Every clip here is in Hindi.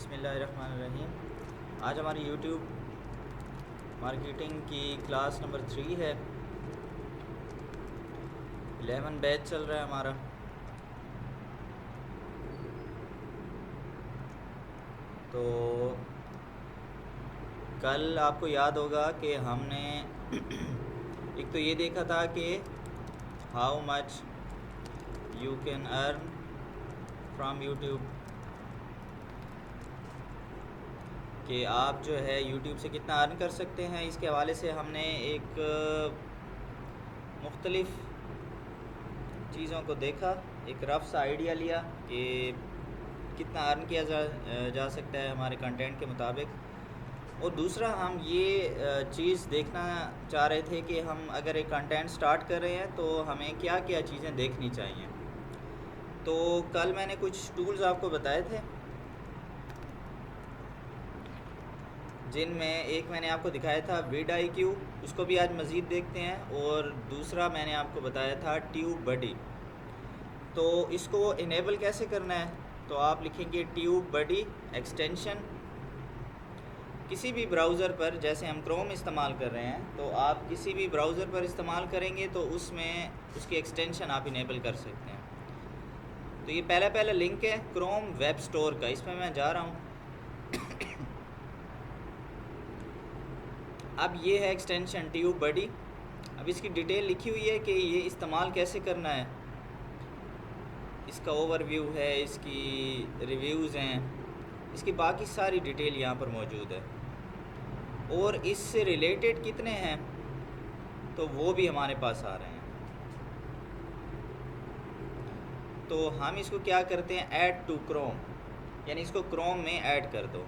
बिस्मिल्लाहिर्रहमानिर्रहीम। आज हमारी यूट्यूब मार्केटिंग की क्लास नंबर 3 है। 11 बैच चल रहा है हमारा। तो कल आपको याद होगा कि हमने एक तो ये देखा था कि how much you can earn from YouTube, कि आप जो है यूट्यूब से कितना अर्न कर सकते हैं। इसके हवाले से हमने एक मुख्तलिफ़ चीज़ों को देखा, एक रफ सा आइडिया लिया कि कितना अर्न किया जा सकता है हमारे कंटेंट के मुताबिक। और दूसरा हम ये चीज़ देखना चाह रहे थे कि हम अगर एक कंटेंट स्टार्ट कर रहे हैं तो हमें क्या क्या चीज़ें देखनी चाहिए। तो कल मैंने कुछ टूल्स आपको बताए थे, जिनमें एक मैंने आपको दिखाया था vidIQ, उसको भी आज मज़ीद देखते हैं। और दूसरा मैंने आपको बताया था TubeBuddy। तो इसको इनेबल कैसे करना है, तो आप लिखेंगे TubeBuddy एक्सटेंशन किसी भी ब्राउज़र पर, जैसे हम क्रोम इस्तेमाल कर रहे हैं तो आप किसी भी ब्राउज़र पर इस्तेमाल करेंगे तो उसमें उसकी एक्सटेंशन आप इनेबल कर सकते हैं। तो ये पहला लिंक है क्रोम वेब स्टोर का, इसमें मैं जा रहा हूँ। अब ये है एक्सटेंशन TubeBuddy। अब इसकी डिटेल लिखी हुई है कि ये इस्तेमाल कैसे करना है, इसका ओवरव्यू है, इसकी रिव्यूज़ हैं, इसकी बाकी सारी डिटेल यहाँ पर मौजूद है। और इससे रिलेटेड कितने हैं तो वो भी हमारे पास आ रहे हैं। तो हम इसको क्या करते हैं, ऐड टू क्रोम, यानी इसको क्रोम में ऐड कर दो।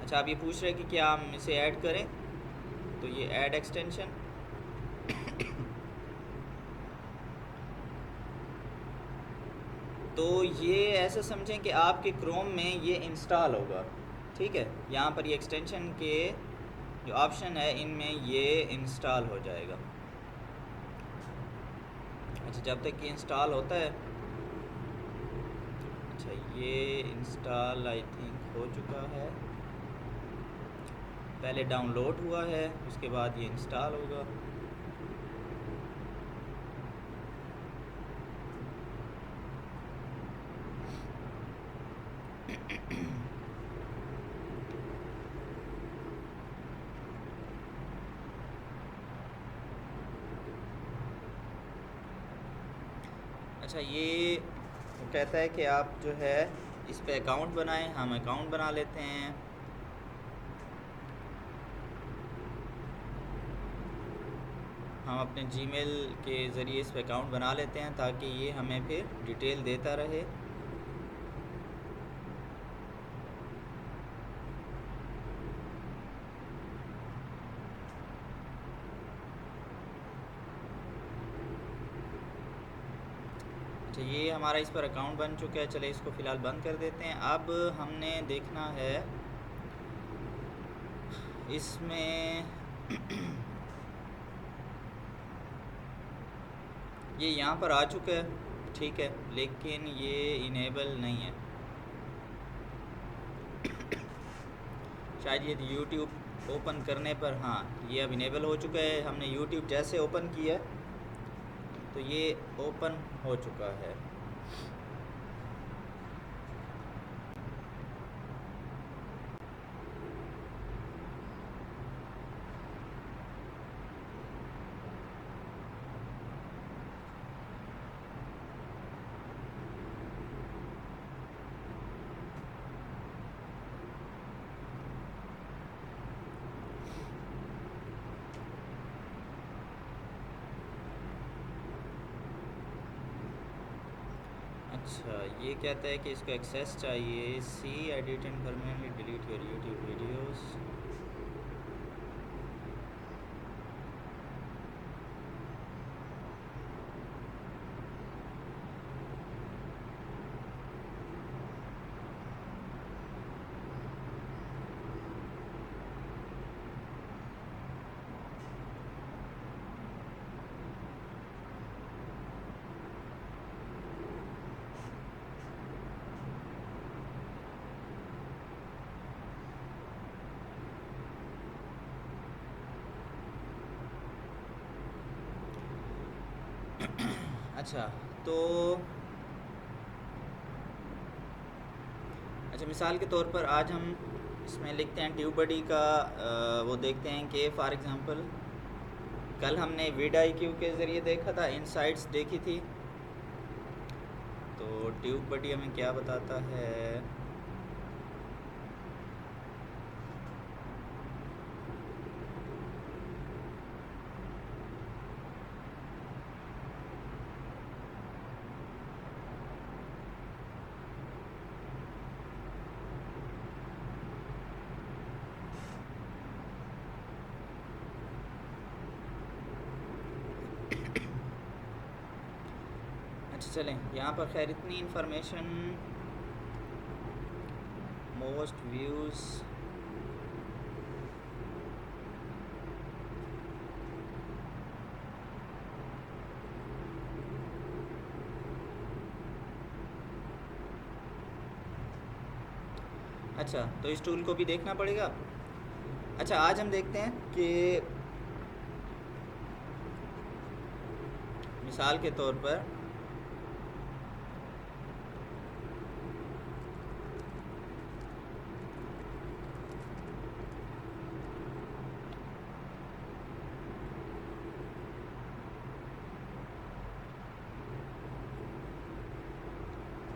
अच्छा, आप ये पूछ रहे हैं कि क्या हम इसे ऐड करें, तो ये ऐड एक्सटेंशन। तो ये ऐसा समझें कि आपके क्रोम में ये इंस्टॉल होगा, ठीक है। यहाँ पर ये एक्सटेंशन के जो ऑप्शन है इनमें ये इंस्टॉल हो जाएगा। अच्छा, जब तक ये इंस्टॉल होता है, अच्छा ये इंस्टॉल आई थिंक हो चुका है, पहले डाउनलोड हुआ है उसके बाद ये इंस्टॉल होगा। अच्छा, ये वो कहता है कि आप जो है इस पे अकाउंट बनाएं। हम अकाउंट बना लेते हैं। हम अपने जीमेल के ज़रिए इस पे अकाउंट बना लेते हैं ताकि ये हमें फिर डिटेल देता रहे। अच्छा, ये हमारा इस पर अकाउंट बन चुका है। चले इसको फ़िलहाल बंद कर देते हैं। अब हमने देखना है इसमें ये यहाँ पर आ चुका है, ठीक है, लेकिन ये इनेबल नहीं है। शायद ये YouTube ओपन करने पर, हाँ ये अब इनेबल हो चुका है। हमने YouTube जैसे ओपन किया तो ये ओपन हो चुका है। अच्छा, ये कहता है कि इसको एक्सेस चाहिए। See edit and permanently delete your YouTube videos. अच्छा तो अच्छा, मिसाल के तौर पर आज हम इसमें लिखते हैं ट्यूब बडी का वो देखते हैं कि फ़ॉर एग्ज़ाम्पल कल हमने vidIQ के ज़रिए देखा था, इनसाइट्स देखी थी। तो ट्यूब बडी हमें क्या बताता है? अच्छा चलें, यहाँ पर खैर इतनी इंफॉर्मेशन, मोस्ट व्यूज़, अच्छा तो इस टूल को भी देखना पड़ेगा। अच्छा आज हम देखते हैं कि मिसाल के तौर पर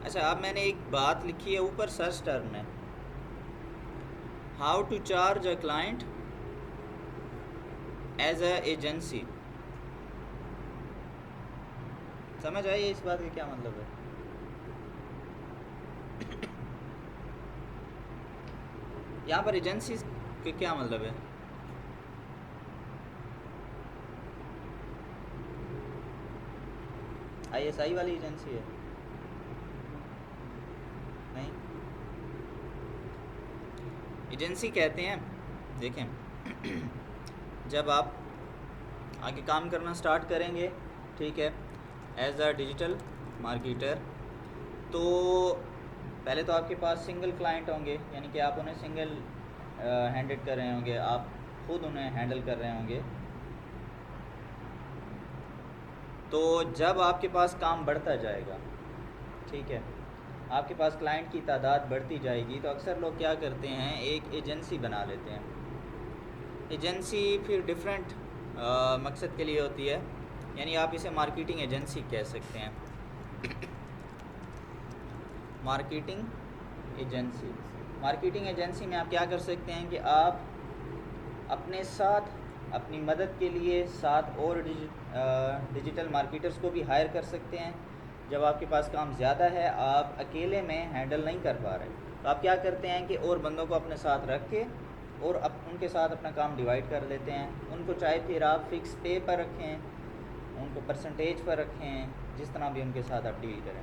अच्छा, अब मैंने एक बात लिखी है ऊपर सर्च टर्म में, how to charge a client as a agency. समझ आई इस बात का क्या मतलब है? यहाँ पर एजेंसी के क्या मतलब है? ISI वाली एजेंसी है? नहीं, एजेंसी कहते हैं, देखें जब आप आगे काम करना स्टार्ट करेंगे, ठीक है, एज अ डिजिटल मार्केटर, तो पहले तो आपके पास सिंगल क्लाइंट होंगे, यानी कि आप उन्हें सिंगल हैंडेड कर रहे होंगे, आप खुद उन्हें हैंडल कर रहे होंगे। तो जब आपके पास काम बढ़ता जाएगा, ठीक है, आपके पास क्लाइंट की तादाद बढ़ती जाएगी, तो अक्सर लोग क्या करते हैं, एक एजेंसी बना लेते हैं। एजेंसी फिर डिफरेंट मकसद के लिए होती है, यानी आप इसे मार्केटिंग एजेंसी कह सकते हैं। मार्केटिंग एजेंसी, मार्केटिंग एजेंसी में आप क्या कर सकते हैं कि आप अपने साथ, अपनी मदद के लिए 7 और डिजिटल मार्केटर्स को भी हायर कर सकते हैं। जब आपके पास काम ज़्यादा है, आप अकेले में हैंडल नहीं कर पा रहे, तो आप क्या करते हैं कि और बंदों को अपने साथ रख के और उनके साथ अपना काम डिवाइड कर लेते हैं। उनको चाहे फिर आप फ़िक्स पे पर रखें, उनको परसेंटेज पर रखें, जिस तरह भी उनके साथ आप डील करें।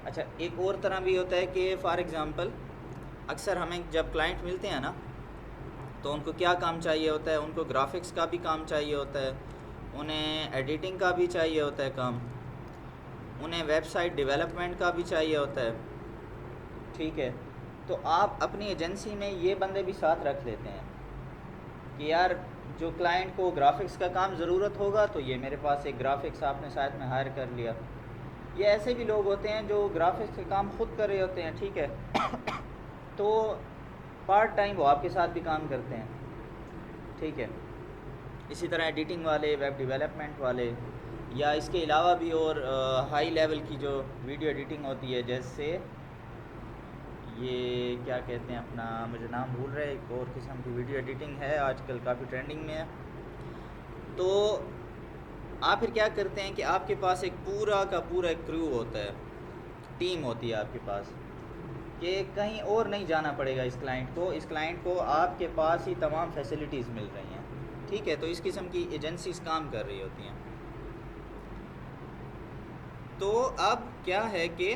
अच्छा, एक और तरह भी होता है कि फ़ॉर एग्ज़ाम्पल अक्सर हमें जब क्लाइंट मिलते हैं ना, तो उनको क्या काम चाहिए होता है, उनको ग्राफिक्स का भी काम चाहिए होता है, उन्हें एडिटिंग का भी चाहिए होता है काम, उन्हें वेबसाइट डेवलपमेंट का भी चाहिए होता है, ठीक है। तो आप अपनी एजेंसी में ये बंदे भी साथ रख लेते हैं कि यार जो क्लाइंट को ग्राफिक्स का काम ज़रूरत होगा, तो ये मेरे पास एक ग्राफिक्स आपने साथ में हायर कर लिया। ये ऐसे भी लोग होते हैं जो ग्राफिक्स का काम खुद कर रहे होते हैं, ठीक है तो पार्ट टाइम वो आपके साथ भी काम करते हैं, ठीक है। इसी तरह एडिटिंग वाले, वेब डेवलपमेंट वाले, या इसके अलावा भी और हाई लेवल की जो वीडियो एडिटिंग होती है, जैसे ये क्या कहते हैं अपना, मुझे नाम भूल रहा है, एक और किस्म की वीडियो एडिटिंग है, आजकल काफ़ी ट्रेंडिंग में है। तो आप फिर क्या करते हैं कि आपके पास एक पूरा का पूरा एक क्रू होता है, टीम होती है आपके पास, कि कहीं और नहीं जाना पड़ेगा इस क्लाइंट को आपके पास ही तमाम फैसिलिटीज़ मिल रही हैं, ठीक है। तो इस किस्म की एजेंसीज काम कर रही होती हैं। तो अब क्या है कि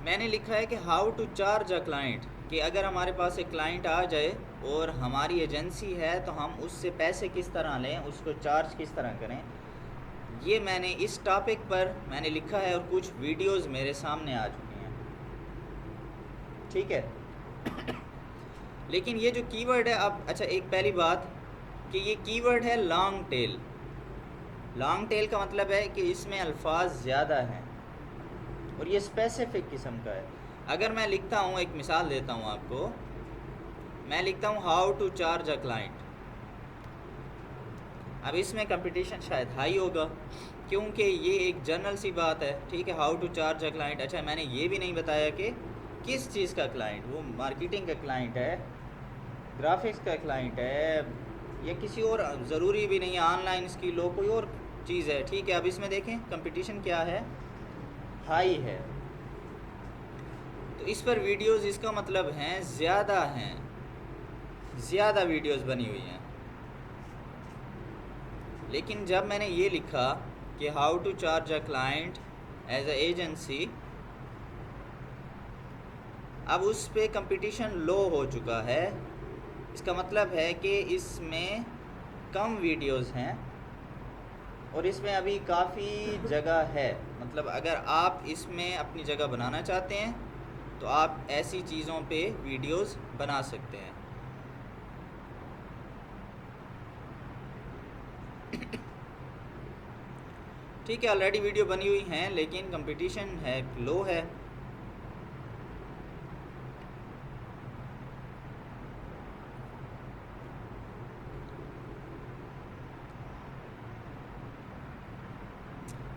मैंने लिखा है कि how to charge a client, कि अगर हमारे पास एक क्लाइंट आ जाए और हमारी एजेंसी है, तो हम उससे पैसे किस तरह लें, उसको चार्ज किस तरह करें। ये मैंने इस टॉपिक पर मैंने लिखा है और कुछ वीडियोस मेरे सामने आ चुकी हैं, ठीक है। लेकिन ये जो कीवर्ड है, अब अच्छा एक पहली बात कि ये कीवर्ड है लॉन्ग टेल। लॉन्ग टेल का मतलब है कि इसमें अल्फाज ज़्यादा हैं और ये स्पेसिफिक किस्म का है। अगर मैं लिखता हूँ, एक मिसाल देता हूँ आपको, मैं लिखता हूँ how to charge a client. अब इसमें कंपटीशन शायद हाई होगा क्योंकि ये एक जनरल सी बात है, ठीक है, how to charge a client. अच्छा मैंने ये भी नहीं बताया कि किस चीज़ का क्लाइंट, वो मार्केटिंग का क्लाइंट है, ग्राफिक्स का क्लाइंट है, या किसी और, ज़रूरी भी नहीं है ऑनलाइन स्किल हो, कोई और चीज़ है, ठीक है। अब इसमें देखें कंपटीशन क्या है, हाई है, तो इस पर वीडियोस इसका मतलब हैं ज़्यादा हैं, ज़्यादा वीडियोस बनी हुई हैं। लेकिन जब मैंने ये लिखा कि how to charge a client as a agency, अब उस पे कंपटीशन लो हो चुका है। इसका मतलब है कि इसमें कम वीडियोस हैं और इसमें अभी काफ़ी जगह है। मतलब अगर आप इसमें अपनी जगह बनाना चाहते हैं तो आप ऐसी चीज़ों पे वीडियोस बना सकते हैं। ठीक है, ऑलरेडी वीडियो बनी हुई हैं लेकिन कंपटीशन है, लो है।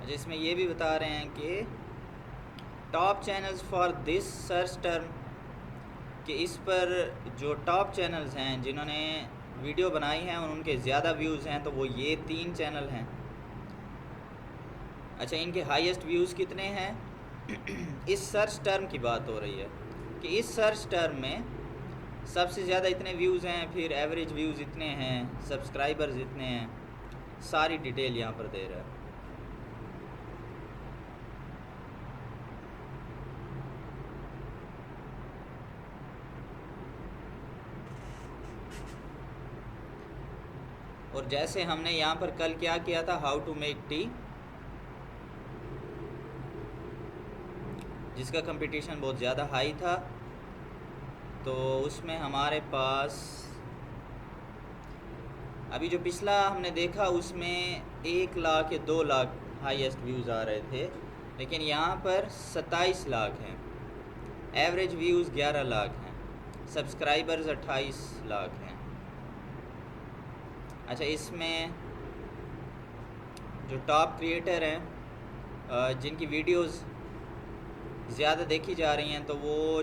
जिसमें ये भी बता रहे हैं कि top channels for this search term, कि इस पर जो टॉप चैनल्स हैं जिन्होंने वीडियो बनाई हैं और उनके ज़्यादा व्यूज़ हैं, तो वो ये 3 चैनल हैं। अच्छा, इनके हाईएस्ट व्यूज़ कितने हैं इस सर्च टर्म की बात हो रही है कि इस सर्च टर्म में सबसे ज़्यादा इतने व्यूज़ हैं, फिर एवरेज व्यूज़ इतने हैं, सब्सक्राइबर्स इतने हैं, सारी डिटेल यहाँ पर दे रहा है। और जैसे हमने यहाँ पर कल क्या किया था, हाउ टू मेक टी, जिसका कंपटीशन बहुत ज़्यादा हाई था, तो उसमें हमारे पास अभी जो पिछला हमने देखा उसमें 1 लाख या 2 लाख हाईएस्ट व्यूज़ आ रहे थे, लेकिन यहाँ पर 27 लाख हैं, एवरेज व्यूज़ 11 लाख हैं, सब्सक्राइबर्स 28 लाख हैं। अच्छा, इसमें जो टॉप क्रिएटर हैं जिनकी वीडियोस ज़्यादा देखी जा रही हैं, तो वो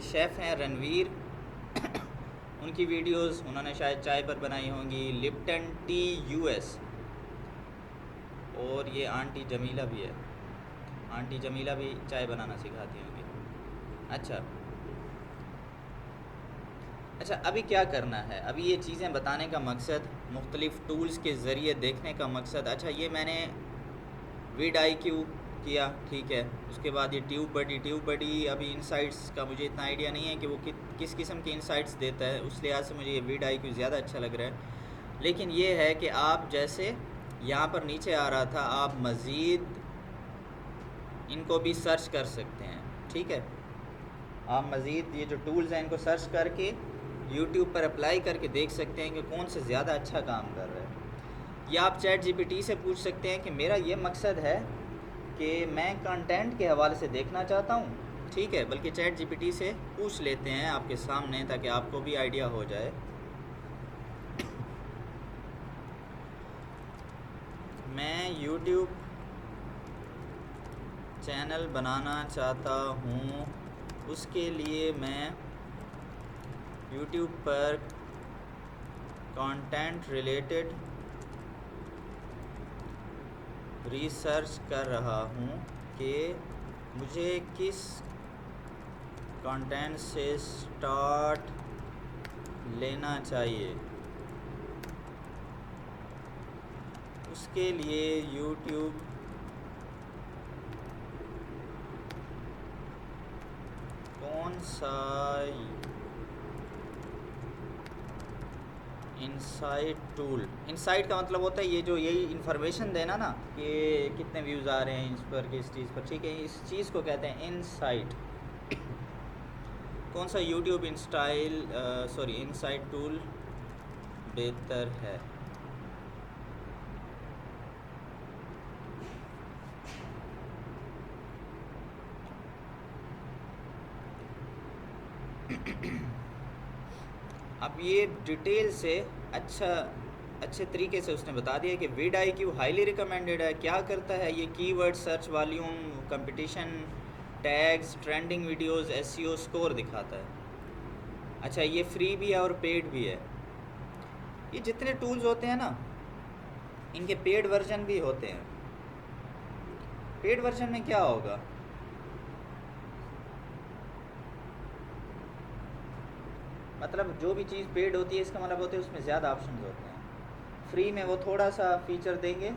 शेफ़ हैं रणवीर उनकी वीडियोस, उन्होंने शायद चाय पर बनाई होंगी, लिप्टन टी यूएस, और ये आंटी जमीला भी है, आंटी जमीला भी चाय बनाना सिखाती होंगी। अच्छा, अभी क्या करना है, अभी ये चीज़ें बताने का मकसद, मुख्तलिफ़ टूल्स के ज़रिए देखने का मकसद। अच्छा, ये मैंने vidIQ किया, ठीक है, उसके बाद ये ट्यूब बडी अभी इनसाइट्स का मुझे इतना आइडिया नहीं है कि वो किस किस्म के इनसाइट्स देता है, उस लिहाज से मुझे ये vidIQ ज़्यादा अच्छा लग रहा है। लेकिन ये है कि आप जैसे यहाँ पर नीचे आ रहा था, आप मज़ीद इनको भी सर्च कर सकते हैं, ठीक है, आप मज़ीद ये जो टूल्स हैं इनको सर्च करके YouTube पर अप्लाई करके देख सकते हैं कि कौन से ज़्यादा अच्छा काम कर रहा है। या आप ChatGPT से पूछ सकते हैं कि मेरा ये मकसद है कि मैं कंटेंट के हवाले से देखना चाहता हूँ, ठीक है, बल्कि ChatGPT से पूछ लेते हैं आपके सामने ताकि आपको भी आइडिया हो जाए। मैं YouTube चैनल बनाना चाहता हूँ, उसके लिए मैं YouTube पर कंटेंट रिलेटेड रिसर्च कर रहा हूँ कि मुझे किस कंटेंट से स्टार्ट लेना चाहिए। उसके लिए YouTube कौन सा इनसाइट टूल, इनसाइट का मतलब होता है ये जो यही इन्फॉर्मेशन देना ना कि कितने व्यूज़ आ रहे हैं इस पर, किस चीज़ पर, ठीक है, इस चीज़ को कहते हैं इनसाइट। कौन सा यूट्यूब इनसाइट टूल बेहतर है? अब ये डिटेल से अच्छे तरीके से उसने बता दिया कि vidIQ हाईली रिकमेंडेड है। क्या करता है ये? Keyword search, volume, competition, tags, trending videos, SEO score दिखाता है। अच्छा, ये फ्री भी है और पेड भी है। ये जितने टूल्स होते हैं ना, इनके पेड वर्जन भी होते हैं। पेड वर्जन में क्या होगा? मतलब जो भी चीज़ पेड होती है इसका मतलब होता है उसमें ज़्यादा ऑप्शंस होते हैं। फ्री में वो थोड़ा सा फीचर देंगे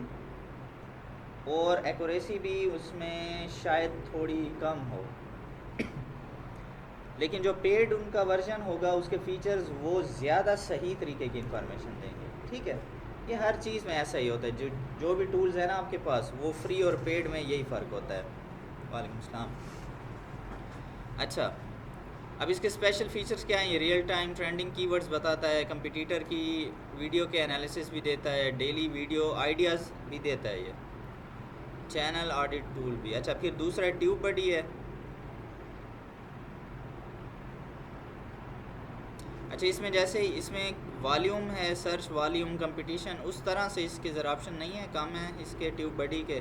और एक्यूरेसी भी उसमें शायद थोड़ी कम हो, लेकिन जो पेड उनका वर्जन होगा उसके फीचर्स वो ज़्यादा सही तरीके की इंफॉर्मेशन देंगे। ठीक है, ये हर चीज़ में ऐसा ही होता है। जो भी टूल्स है ना आपके पास, वो फ्री और पेड में यही फ़र्क होता है। वालेकुम सलाम। अच्छा, अब इसके स्पेशल फीचर्स क्या हैं? ये रियल टाइम ट्रेंडिंग कीवर्ड्स बताता है, कंपटीटर की वीडियो के एनालिसिस भी देता है, डेली वीडियो आइडियाज़ भी देता है, ये चैनल ऑडिट टूल भी। अच्छा, फिर दूसरा ट्यूब बडी है। अच्छा, इसमें जैसे इसमें वॉल्यूम है, सर्च वॉल्यूम, कंपटीशन, उस तरह से इसके ज़रा ऑप्शन नहीं है, कम है इसके ट्यूब बडी के।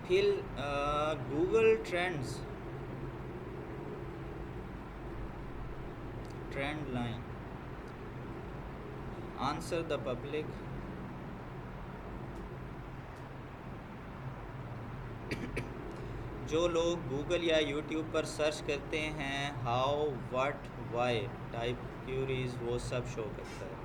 फिर Google trends, trend line, answer the public, जो लोग गूगल या यूट्यूब पर सर्च करते हैं how, what, why type queries, वो सब शो करता है।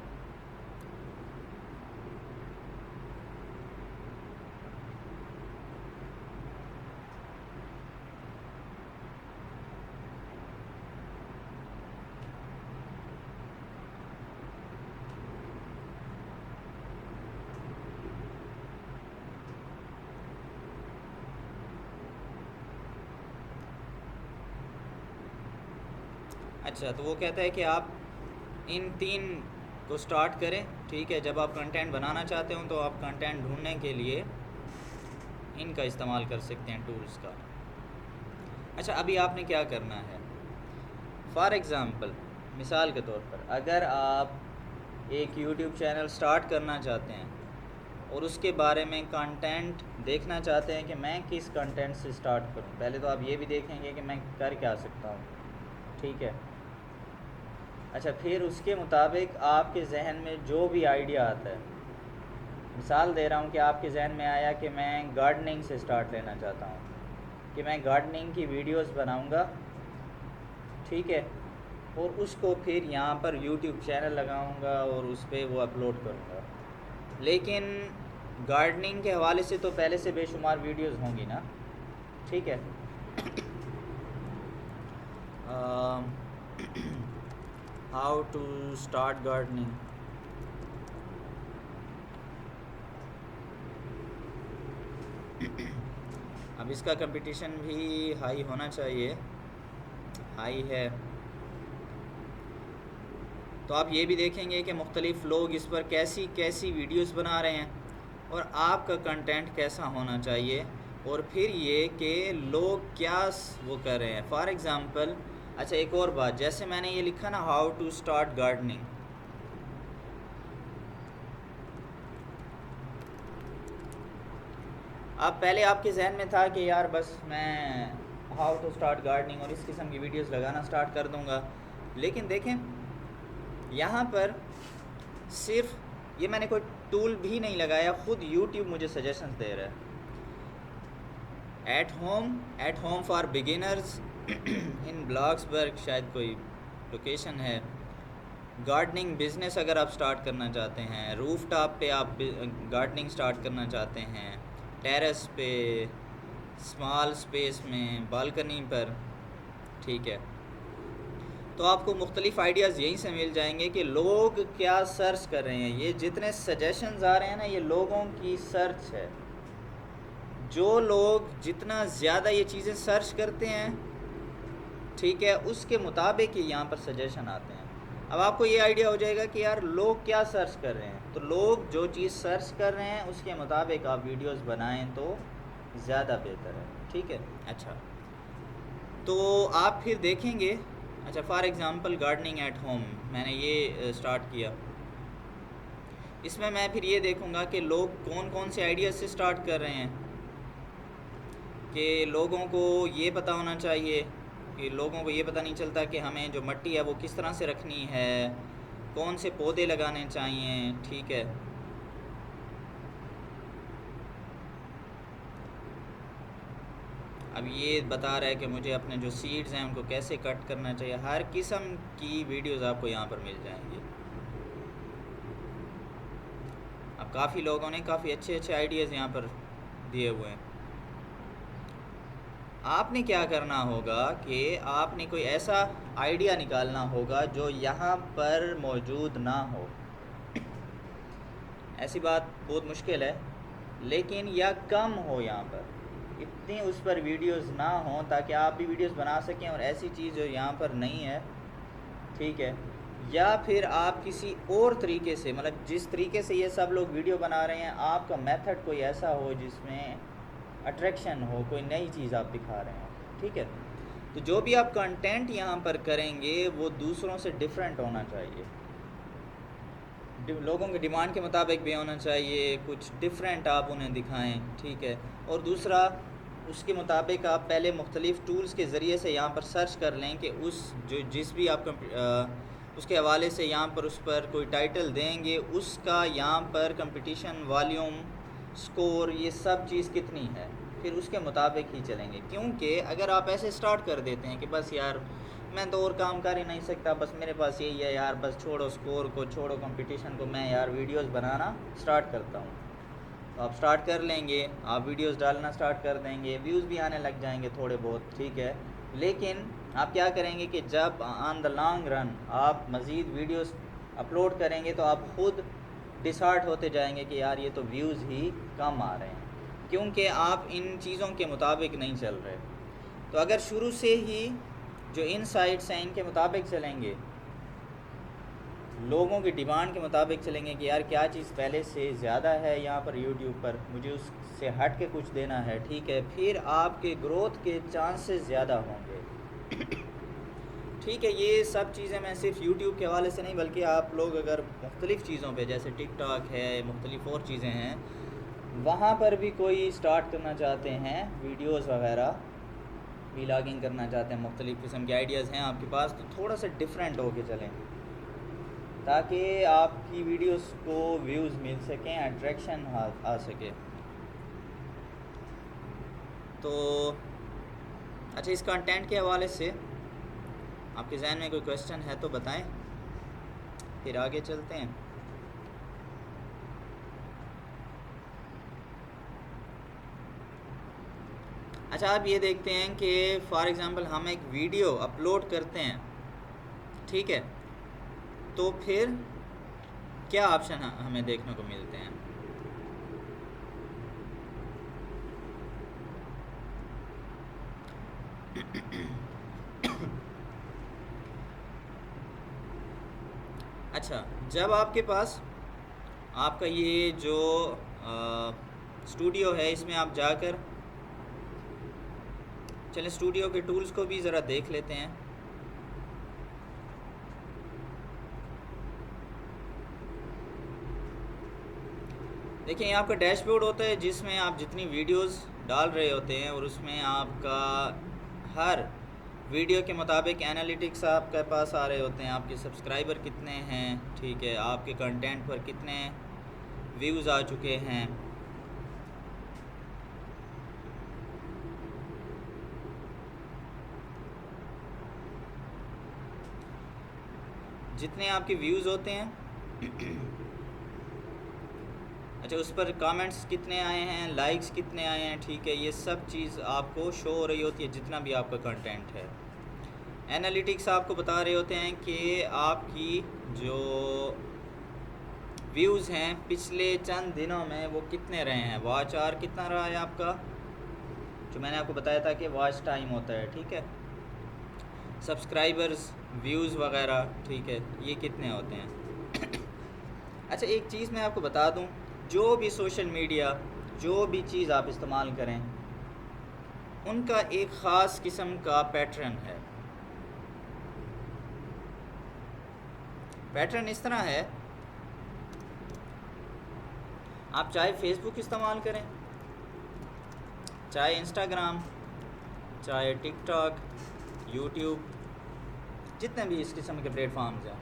अच्छा, तो वो कहता है कि आप इन 3 को स्टार्ट करें। ठीक है, जब आप कंटेंट बनाना चाहते हो तो आप कंटेंट ढूंढने के लिए इनका इस्तेमाल कर सकते हैं, टूल्स का। अच्छा, अभी आपने क्या करना है? फॉर एग्ज़ाम्पल, मिसाल के तौर पर, अगर आप एक यूट्यूब चैनल स्टार्ट करना चाहते हैं और उसके बारे में कंटेंट देखना चाहते हैं कि मैं किस कंटेंट से स्टार्ट करूं, पहले तो आप ये भी देखेंगे कि मैं कर क्या सकता हूं। ठीक है। अच्छा, फिर उसके मुताबिक आपके जहन में जो भी आइडिया आता है, मिसाल दे रहा हूँ कि आपके जहन में आया कि मैं गार्डनिंग से स्टार्ट लेना चाहता हूँ, कि मैं गार्डनिंग की वीडियोस बनाऊँगा। ठीक है, और उसको फिर यहाँ पर यूट्यूब चैनल लगाऊँगा और उस पर वो अपलोड करूँगा। लेकिन गार्डनिंग के हवाले से तो पहले से बेशुमार वीडियोस होंगी ना। ठीक है। हाउ टू स्टार्ट गार्डनिंग, अब इसका कंपटीशन भी हाई होना चाहिए, हाई है। तो आप ये भी देखेंगे कि मुख्तलिफ़ लोग इस पर कैसी कैसी वीडियोस बना रहे हैं और आपका कंटेंट कैसा होना चाहिए, और फिर ये कि लोग क्या वो कर रहे हैं। फॉर एग्ज़ाम्पल, अच्छा एक और बात, जैसे मैंने ये लिखा ना हाउ टू स्टार्ट गार्डनिंग, अब पहले आपके जहन में था कि यार बस मैं हाउ टू स्टार्ट गार्डनिंग और इस किस्म की वीडियोस लगाना स्टार्ट कर दूंगा। लेकिन देखें यहाँ पर सिर्फ ये मैंने कोई टूल भी नहीं लगाया, ख़ुद यूट्यूब मुझे सजेशंस दे रहा है। एट होम फॉर बिगिनर्स इन ब्लॉक्सबर्ग, शायद कोई लोकेशन है। गार्डनिंग बिज़नेस अगर आप स्टार्ट करना चाहते हैं, रूफ टॉप पे आप गार्डनिंग स्टार्ट करना चाहते हैं, टेरेस पे, स्मॉल स्पेस में, बालकनी पर। ठीक है, तो आपको मुख्तलिफ़ आइडियाज़ यहीं से मिल जाएंगे कि लोग क्या सर्च कर रहे हैं। ये जितने सजेशंस आ रहे हैं ना, ये लोगों की सर्च है। जो लोग जितना ज़्यादा ये चीज़ें सर्च करते हैं ठीक है, उसके मुताबिक ही यहाँ पर सजेशन आते हैं। अब आपको ये आइडिया हो जाएगा कि यार लोग क्या सर्च कर रहे हैं, तो लोग जो चीज़ सर्च कर रहे हैं उसके मुताबिक आप वीडियोस बनाएं तो ज़्यादा बेहतर है। ठीक है, अच्छा तो आप फिर देखेंगे। अच्छा for example gardening at home मैंने ये स्टार्ट किया, इसमें मैं फिर ये देखूँगा कि लोग कौन कौन से आइडियाज़ से स्टार्ट कर रहे हैं। कि लोगों को ये पता होना चाहिए कि लोगों को ये पता नहीं चलता कि हमें जो मिट्टी है वो किस तरह से रखनी है, कौन से पौधे लगाने चाहिए। ठीक है, अब ये बता रहा है कि मुझे अपने जो सीड्स हैं उनको कैसे कट करना चाहिए। हर किस्म की वीडियोस आपको यहाँ पर मिल जाएंगी। अब काफ़ी लोगों ने काफ़ी अच्छे अच्छे आइडियाज़ यहाँ पर दिए हुए हैं। आपने क्या करना होगा कि आपने कोई ऐसा आइडिया निकालना होगा जो यहाँ पर मौजूद ना हो। ऐसी बात बहुत मुश्किल है, लेकिन या कम हो, यहाँ पर इतनी उस पर वीडियोस ना हो ताकि आप भी वीडियोस बना सकें, और ऐसी चीज़ जो यहाँ पर नहीं है। ठीक है, या फिर आप किसी और तरीके से, मतलब जिस तरीके से ये सब लोग वीडियो बना रहे हैं, आपका मेथड कोई ऐसा हो जिसमें अट्रैक्शन हो, कोई नई चीज़ आप दिखा रहे हैं। ठीक है, तो जो भी आप कंटेंट यहाँ पर करेंगे वो दूसरों से डिफरेंट होना चाहिए, लोगों के डिमांड के मुताबिक भी होना चाहिए, कुछ डिफरेंट आप उन्हें दिखाएं। ठीक है, और दूसरा उसके मुताबिक आप पहले मुख्तलिफ़ टूल्स के ज़रिए से यहाँ पर सर्च कर लें कि उस जो जिस भी आप उसके हवाले से यहाँ पर उस पर कोई टाइटल देंगे, उसका यहाँ पर कंपटीशन वॉल्यूम स्कोर ये सब चीज़ कितनी है, फिर उसके मुताबिक ही चलेंगे। क्योंकि अगर आप ऐसे स्टार्ट कर देते हैं कि बस यार मैं तो और काम कर ही नहीं सकता, बस मेरे पास यही है यार, बस छोड़ो स्कोर को, छोड़ो कंपटीशन को, मैं यार वीडियोस बनाना स्टार्ट करता हूँ, तो आप स्टार्ट कर लेंगे, आप वीडियोस डालना स्टार्ट कर देंगे, व्यूज़ भी आने लग जाएंगे थोड़े बहुत। ठीक है, लेकिन आप क्या करेंगे कि जब ऑन द लॉन्ग रन आप मज़ीद वीडियोस अपलोड करेंगे तो आप ख़ुद डिसहार्ट होते जाएंगे कि यार ये तो व्यूज़ ही कम आ रहे हैं, क्योंकि आप इन चीज़ों के मुताबिक नहीं चल रहे। तो अगर शुरू से ही जो इनसाइट्स हैं इनके मुताबिक चलेंगे, लोगों की डिमांड के मुताबिक चलेंगे कि यार क्या चीज़ पहले से ज़्यादा है यहाँ पर यूट्यूब पर, मुझे उससे हट के कुछ देना है। ठीक है, फिर आपके ग्रोथ के चांसेस ज़्यादा होंगे। ठीक है, ये सब चीज़ें मैं सिर्फ यूट्यूब के हवाले से नहीं, बल्कि आप लोग अगर मुख्तलिफ़ चीज़ों पे जैसे टिकटॉक है, मुख्तलिफ़ और चीज़ें हैं, वहाँ पर भी कोई स्टार्ट करना चाहते हैं वीडियोज़ वगैरह, व्लॉगिंग करना चाहते हैं, मुख्तलिफ़ किस्म के आइडियाज़ हैं आपके पास, तो थोड़ा सा डिफरेंट होके चलें ताकि आपकी वीडियोस को व्यूज़ मिल सकें, अट्रैक्शन आ सके। तो अच्छा, इस कंटेंट के हवाले से आपके जहन में कोई क्वेश्चन है तो बताएं, फिर आगे चलते हैं। अच्छा, आप ये देखते हैं कि फॉर एग्ज़ाम्पल हम एक वीडियो अपलोड करते हैं, ठीक है, तो फिर क्या ऑप्शन हमें देखने को मिलते हैं। अच्छा, जब आपके पास आपका ये जो स्टूडियो है, इसमें आप जाकर, चलें स्टूडियो के टूल्स को भी ज़रा देख लेते हैं। देखिए, यहाँ आपका डैशबोर्ड होता है जिसमें आप जितनी वीडियोस डाल रहे होते हैं और उसमें आपका हर वीडियो के मुताबिक एनालिटिक्स आपके पास आ रहे होते हैं, आपके सब्सक्राइबर कितने हैं, ठीक है, आपके कंटेंट पर कितने व्यूज़ आ चुके हैं। जितने आपके व्यूज़ होते हैं अच्छा, उस पर कमेंट्स कितने आए हैं, लाइक्स कितने आए हैं, ठीक है, ये सब चीज़ आपको शो हो रही होती है जितना भी आपका कंटेंट है। एनालिटिक्स आपको बता रहे होते हैं कि आपकी जो व्यूज़ हैं पिछले चंद दिनों में वो कितने रहे हैं, वॉच आवर कितना रहा है आपका, जो मैंने आपको बताया था कि वॉच टाइम होता है, ठीक है। सब्सक्राइबर्स, व्यूज़ वगैरह, ठीक है, ये कितने होते हैं। अच्छा, एक चीज़ मैं आपको बता दूं, जो भी सोशल मीडिया, जो भी चीज़ आप इस्तेमाल करें, उनका एक ख़ास किस्म का पैटर्न है। पैटर्न इस तरह है, आप चाहे फेसबुक इस्तेमाल करें, चाहे इंस्टाग्राम, चाहे टिकटॉक, यूट्यूब, जितने भी इस किस्म के प्लेटफॉर्म्स हैं,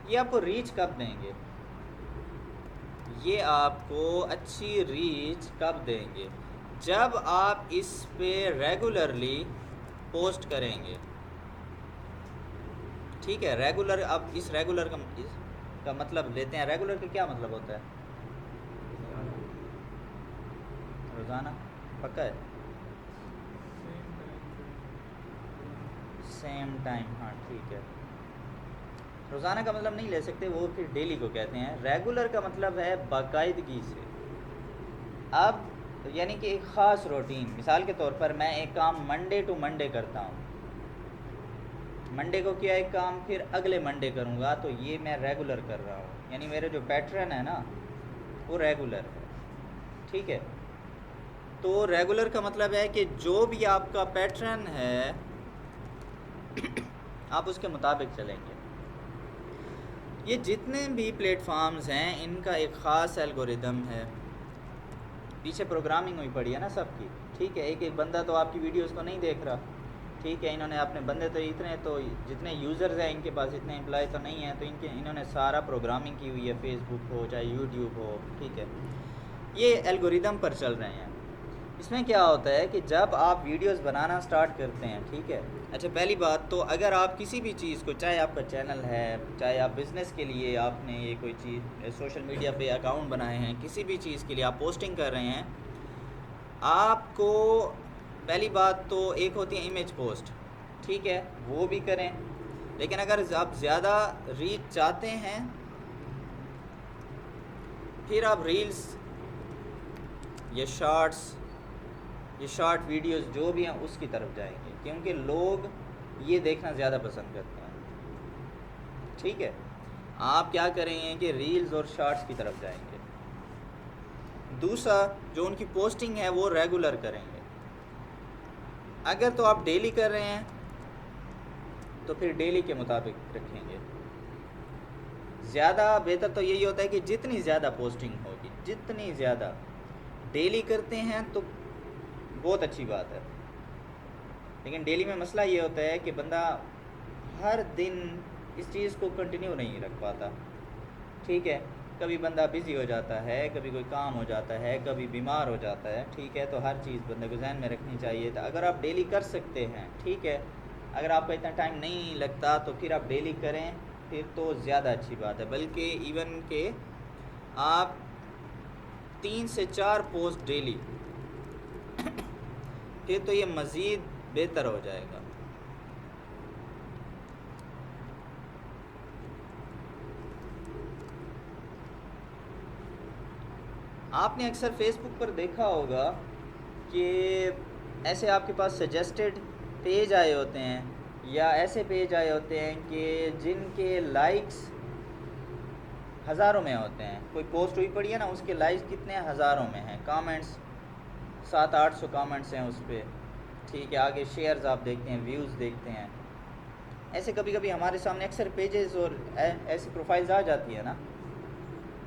ये आपको रीच कब देंगे, ये आपको अच्छी रीच कब देंगे, जब आप इस पे रेगुलरली पोस्ट करेंगे। ठीक है, रेगुलर, अब इस रेगुलर का मतलब लेते हैं। रेगुलर का क्या मतलब होता है? रोज़ाना, पक्का है? सेम टाइम, हाँ ठीक है। रोज़ाना का मतलब नहीं ले सकते, वो फिर डेली को कहते हैं। रेगुलर का मतलब है बाकायदगी से। अब यानी कि एक ख़ास रूटीन, मिसाल के तौर पर मैं एक काम मंडे टू मंडे करता हूँ, मंडे को किया एक काम, फिर अगले मंडे करूँगा, तो ये मैं रेगुलर कर रहा हूँ, यानी मेरे जो पैटर्न है ना वो रेगुलर है। ठीक है, तो रेगुलर का मतलब है कि जो भी आपका पैटर्न है आप उसके मुताबिक चलेंगे। ये जितने भी प्लेटफॉर्म्स हैं इनका एक ख़ास एल्गोरिदम है, पीछे प्रोग्रामिंग हुई पड़ी है ना सबकी। ठीक है, एक एक बंदा तो आपकी वीडियोस को नहीं देख रहा। ठीक है, इन्होंने अपने बंदे तो इतने, तो जितने यूज़र्स हैं इनके पास इतने एम्प्लॉय तो नहीं है, तो इन्होंने सारा प्रोग्रामिंग की हुई है, फेसबुक हो चाहे यूट्यूब हो। ठीक है, ये एल्गोरिदम पर चल रहे हैं। इसमें क्या होता है कि जब आप वीडियोस बनाना स्टार्ट करते हैं, ठीक है, अच्छा पहली बात तो अगर आप किसी भी चीज़ को, चाहे आपका चैनल है, चाहे आप बिज़नेस के लिए आपने ये कोई चीज़ सोशल मीडिया पे अकाउंट बनाए हैं, किसी भी चीज़ के लिए आप पोस्टिंग कर रहे हैं, आपको पहली बात तो एक होती है इमेज पोस्ट, ठीक है, वो भी करें। लेकिन अगर आप ज़्यादा रीच चाहते हैं, फिर आप रील्स या शॉर्ट्स, ये शॉर्ट वीडियोस जो भी हैं उसकी तरफ जाएंगे, क्योंकि लोग ये देखना ज़्यादा पसंद करते हैं। ठीक है, आप क्या करेंगे कि रील्स और शॉर्ट्स की तरफ जाएंगे। दूसरा, जो उनकी पोस्टिंग है वो रेगुलर करेंगे। अगर तो आप डेली कर रहे हैं तो फिर डेली के मुताबिक रखेंगे। ज़्यादा बेहतर तो यही होता है कि जितनी ज़्यादा पोस्टिंग होगी, जितनी ज़्यादा डेली करते हैं तो बहुत अच्छी बात है। लेकिन डेली में मसला ये होता है कि बंदा हर दिन इस चीज़ को कंटिन्यू नहीं रख पाता। ठीक है, कभी बंदा बिज़ी हो जाता है, कभी कोई काम हो जाता है, कभी बीमार हो जाता है। ठीक है, तो हर चीज़ बंदे को ज़हन में रखनी चाहिए। तो अगर आप डेली कर सकते हैं, ठीक है, अगर आपका इतना टाइम नहीं लगता तो फिर आप डेली करें, फिर तो ज़्यादा अच्छी बात है। बल्कि इवन के आप 3 से 4 पोस्ट डेली, फिर तो ये मज़ीद बेहतर हो जाएगा। आपने अक्सर फेसबुक पर देखा होगा कि ऐसे आपके पास सजेस्टेड पेज आए होते हैं, या ऐसे पेज आए होते हैं कि जिनके लाइक्स हज़ारों में होते हैं। कोई पोस्ट हुई पड़ी है ना, उसके लाइक्स कितने हज़ारों में हैं, कमेंट्स 700-800 कमेंट्स हैं उस पर। ठीक है, आगे शेयर्स आप देखते हैं, व्यूज़ देखते हैं। ऐसे कभी कभी हमारे सामने अक्सर पेजेस और ऐसी प्रोफाइल्स आ जाती है ना,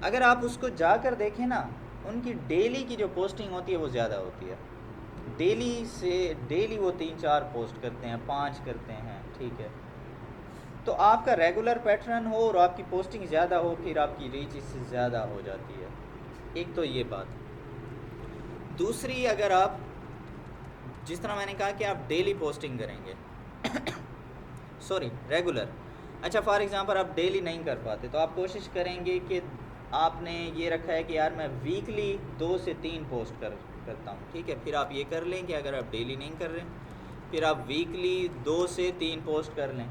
अगर आप उसको जाकर देखें ना, उनकी डेली की जो पोस्टिंग होती है वो ज़्यादा होती है। डेली वो 3-4 पोस्ट करते हैं, 5 करते हैं। ठीक है, तो आपका रेगुलर पैटर्न हो और आपकी पोस्टिंग ज़्यादा हो, फिर आपकी रीच इससे ज़्यादा हो जाती है। एक तो ये बात। दूसरी, अगर आप, जिस तरह मैंने कहा कि आप डेली पोस्टिंग करेंगे सॉरी रेगुलर, अच्छा फॉर एग्ज़ाम्पल आप डेली नहीं कर पाते, तो आप कोशिश करेंगे कि आपने ये रखा है कि यार मैं वीकली 2 से 3 पोस्ट करता हूँ। ठीक है, फिर आप ये कर लें कि अगर आप डेली नहीं कर रहे, फिर आप वीकली 2 से 3 पोस्ट कर लें।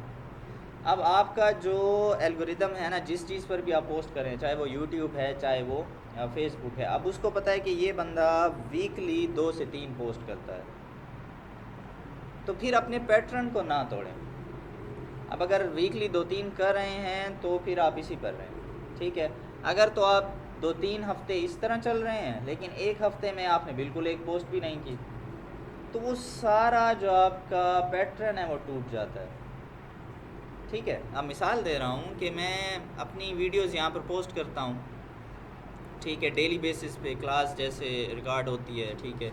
अब आपका जो एल्गोरिदम है ना, जिस चीज़ पर भी आप पोस्ट करें, चाहे वो यूट्यूब है चाहे वो फेसबुक है, अब उसको पता है कि ये बंदा वीकली 2 से 3 पोस्ट करता है, तो फिर अपने पैटर्न को ना तोड़ें। अब अगर वीकली 2-3 कर रहे हैं तो फिर आप इसी पर रहें, ठीक है। अगर तो आप 2-3 हफ्ते इस तरह चल रहे हैं लेकिन एक हफ्ते में आपने बिल्कुल एक पोस्ट भी नहीं की, तो वो सारा जो आपका पैटर्न है वो टूट जाता है, ठीक है। अब मिसाल दे रहा हूँ कि मैं अपनी वीडियोज़ यहाँ पर पोस्ट करता हूँ, ठीक है, डेली बेसिस पे क्लास जैसे रिकॉर्ड होती है, ठीक है।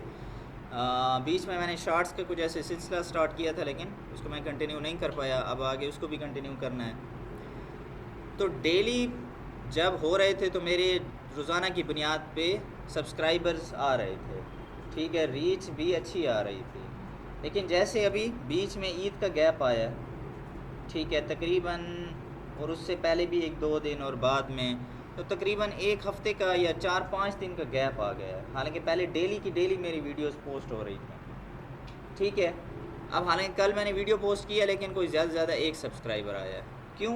बीच में मैंने शॉर्ट्स का कुछ ऐसे सिलसिला स्टार्ट किया था लेकिन उसको मैं कंटिन्यू नहीं कर पाया, अब आगे उसको भी कंटिन्यू करना है। तो डेली जब हो रहे थे तो मेरे रोज़ाना की बुनियाद पे सब्सक्राइबर्स आ रहे थे, ठीक है, रीच भी अच्छी आ रही थी। लेकिन जैसे अभी बीच में ईद का गैप आया, ठीक है, तकरीबन, और उससे पहले भी 1-2 दिन और बाद में, तो तकरीबन एक हफ़्ते का या 4-5 दिन का गैप आ गया है। हालांकि पहले डेली की डेली मेरी वीडियोस पोस्ट हो रही थी, ठीक है। अब हालांकि कल मैंने वीडियो पोस्ट किया लेकिन कोई ज़्यादा से ज़्यादा 1 सब्सक्राइबर आया है। क्यों?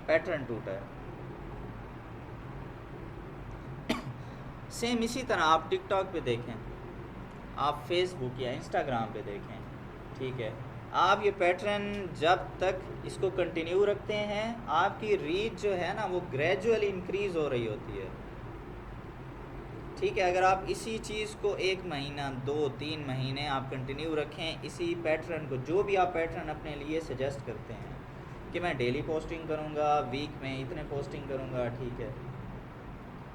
पैटर्न टूटा है। सेम इसी तरह आप टिकटॉक पे देखें, आप फेसबुक या इंस्टाग्राम पे देखें, ठीक है, आप ये पैटर्न जब तक इसको कंटिन्यू रखते हैं आपकी रीच जो है ना वो ग्रेजुअली इंक्रीज़ हो रही होती है, ठीक है। अगर आप इसी चीज़ को 1 महीना 2-3 महीने आप कंटिन्यू रखें, इसी पैटर्न को, जो भी आप पैटर्न अपने लिए सजेस्ट करते हैं कि मैं डेली पोस्टिंग करूँगा, वीक में इतने पोस्टिंग करूँगा, ठीक है,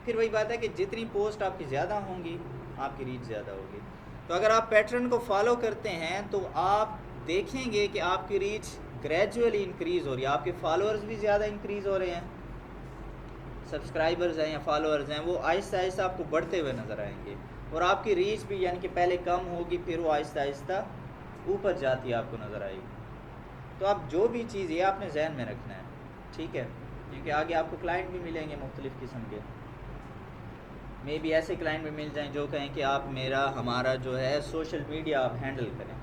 फिर वही बात है कि जितनी पोस्ट आपकी ज़्यादा होंगी आपकी रीच ज़्यादा होगी। तो अगर आप पैटर्न को फॉलो करते हैं तो आप देखेंगे कि आपकी रीच ग्रेजुअली इंक्रीज़ हो रही है, आपके फॉलोअर्स भी ज़्यादा इंक्रीज़ हो रहे हैं, सब्सक्राइबर्स हैं या फॉलोअर्स हैं वो आहिस्ता आहिस्ता आपको बढ़ते हुए नज़र आएंगे, और आपकी रीच भी यानी कि पहले कम होगी फिर वो आहिस्ता आहिस्ता ऊपर जाती है आपको नज़र आएगी। तो आप जो भी चीज़ ये आपने जहन में रखना है, ठीक है, क्योंकि आगे आपको क्लाइंट भी मिलेंगे मुख्तलिफ़ किस्म के, मे भी ऐसे क्लाइंट भी मिल जाएं जो कहें कि आप हमारा जो है सोशल मीडिया आप हैंडल करें,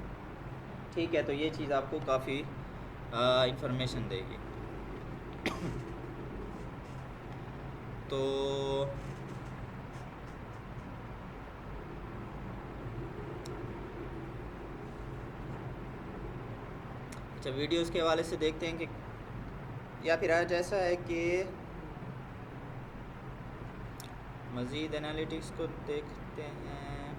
ठीक है। तो ये चीज़ आपको काफ़ी इंफॉर्मेशन देगी। तो अच्छा, वीडियोस के हवाले से देखते हैं कि, या फिर आज ऐसा है कि मज़ीद एनालिटिक्स को देखते हैं।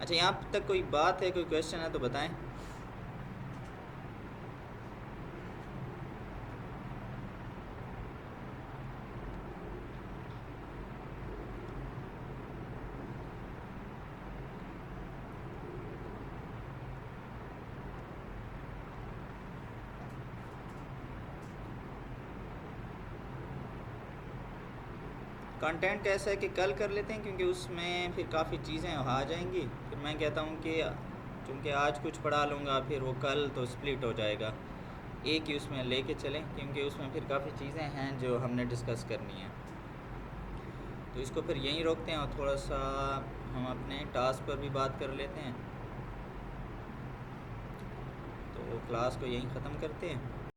अच्छा, यहाँ तक कोई बात है, कोई क्वेश्चन है तो बताएं। कंटेंट कैसा है कि कल कर लेते हैं क्योंकि उसमें फिर काफ़ी चीज़ें आ जाएंगी, फिर मैं कहता हूँ कि चूँकि आज कुछ पढ़ा लूँगा फिर वो कल तो स्प्लिट हो जाएगा, एक ही उसमें लेके चलें क्योंकि उसमें फिर काफ़ी चीज़ें हैं जो हमने डिस्कस करनी है। तो इसको फिर यहीं रोकते हैं और थोड़ा सा हम अपने टास्क पर भी बात कर लेते हैं, तो क्लास को यहीं ख़त्म करते हैं।